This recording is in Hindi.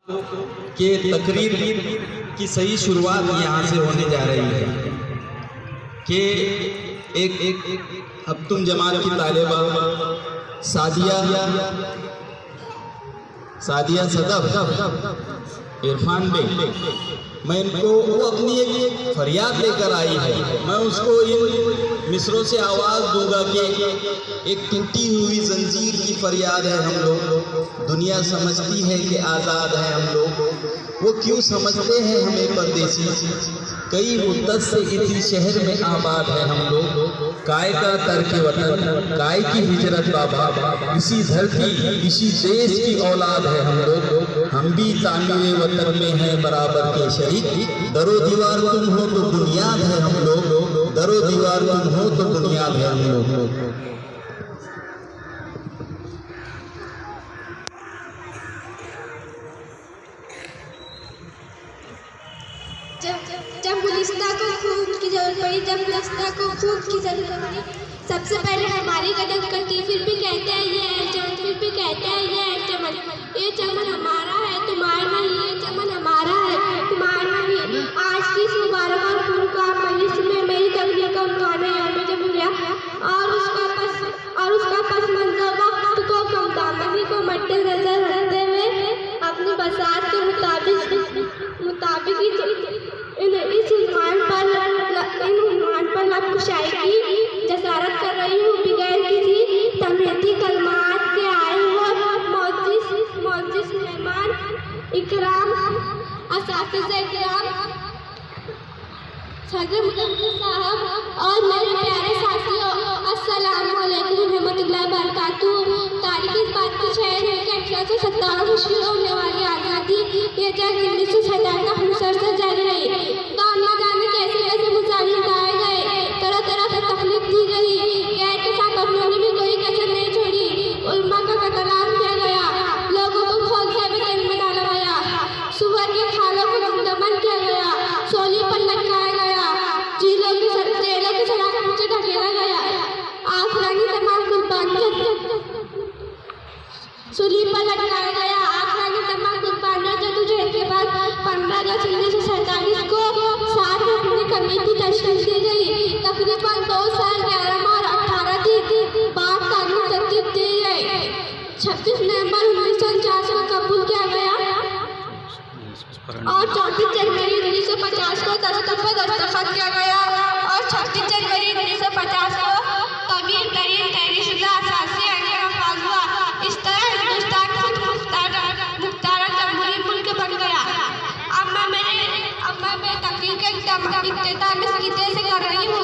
के तकरीर की सही शुरुआत यहाँ से होने जा रही है कि एक अब तुम जमात की तालिबा सादिया सदफ इरफान बे, मैं इनको वो अपनी एक फरियाद लेकर आई है। मैं उसको इन मिसरों से आवाज़ दूंगा कि एक टूटी हुई जंजीर की फरियाद है हम लोग। दुनिया समझती है कि आज़ाद है हम लोग, वो क्यों समझते हैं हमें परदेसी। कई मुद्दत से इसी शहर में आबाद है हम लोग। काय का तर्क वतन, काय की हिजरत बाबा, इसी धरती इसी देश की औलाद है हम लोग। हम भी तामीर वतन में हैं बराबर के शरीक। दरो दीवार तुम हो तो बुनियाद है हम लोग, दरो दीवार तुम हो तो बुनियाद है हम लोग। जब गुलिस्तान को खून की जरूरत पड़ी, जब गुलिस्तान को खून की जरूरत पड़ी, सबसे पहले हमारी कदम करती। फिर भी कहते हैं ये है चमन, फिर भी कहते हैं ये है चमन। ये चमन हमारा है तुम्हारा नहीं, ये चमन हमारा है तुम्हारा नहीं। आज की इस मुबारक और पुरकार मजलिस में मेरी तकलीफ का उन्वान है यौम जमहूरिया और उसका पस मंजर वक्त को कम दामनी को मट्टे नजर रखते हुए अपनी बसात के मुताबिक इस उन्वान पर लफ्ज़ की जसारत कर रही हूँ बगैर किसी तमहीदी कलमात के आए हुए मोअज़्ज़िज़ मेहमान इकराम, असातिज़ा इकराम, सदर मुदर्रिस साहब और मेरे प्यारे साथियों, अस्सलामु अलैकुम रहमतुल्लाहि व बरकातुहू। तारीख इस बात की शहर है कि 1857 ईस्वी में होने वाली आज़ादी ये जंग 1947 तक मुसलसल जारी रही। तो न जाने कैसे कैसे मुजाहिर लाए गए, तरह तरह से तकलीफ दी गई, गैर के साथ अपनों ने भी कोई कसर नहीं छोड़ी। उल्मा का कत्लेआम किया गया, लोगों को खोल के जेल में डाला गया, सुअर के खालों को दमन किया गया, सोली पर लटकाया गया, जेलों की सलाख नीचे ढकेला गया। आखिरी तमाम कुर्बानियों सूली पर लटकाया गया। आखिरी तमाम कुर्बानियों जो तुझे के बाद 15 अगस्त 1947 को साथ अपनी कमेटी तश्कील दी गई। तकरीबन 2 साल 11 माह और 18 दिन बाद कानून तरतीब दी गई। 26 नवंबर 1949 को कबूल किया गया और 24 जनवरी 1950 को दस्तखत किया गया और 26 जनवरी 1950 को कबीर तरीन तहरीर-ए-शुदा असासी आईन हुआ। इस तरह हिंदुस्तान खुद मुख्तार जमहूरी मुल्क बन गया। अब मैं तकरीर के इख्तिताम इस गीत से कर रही हूँ।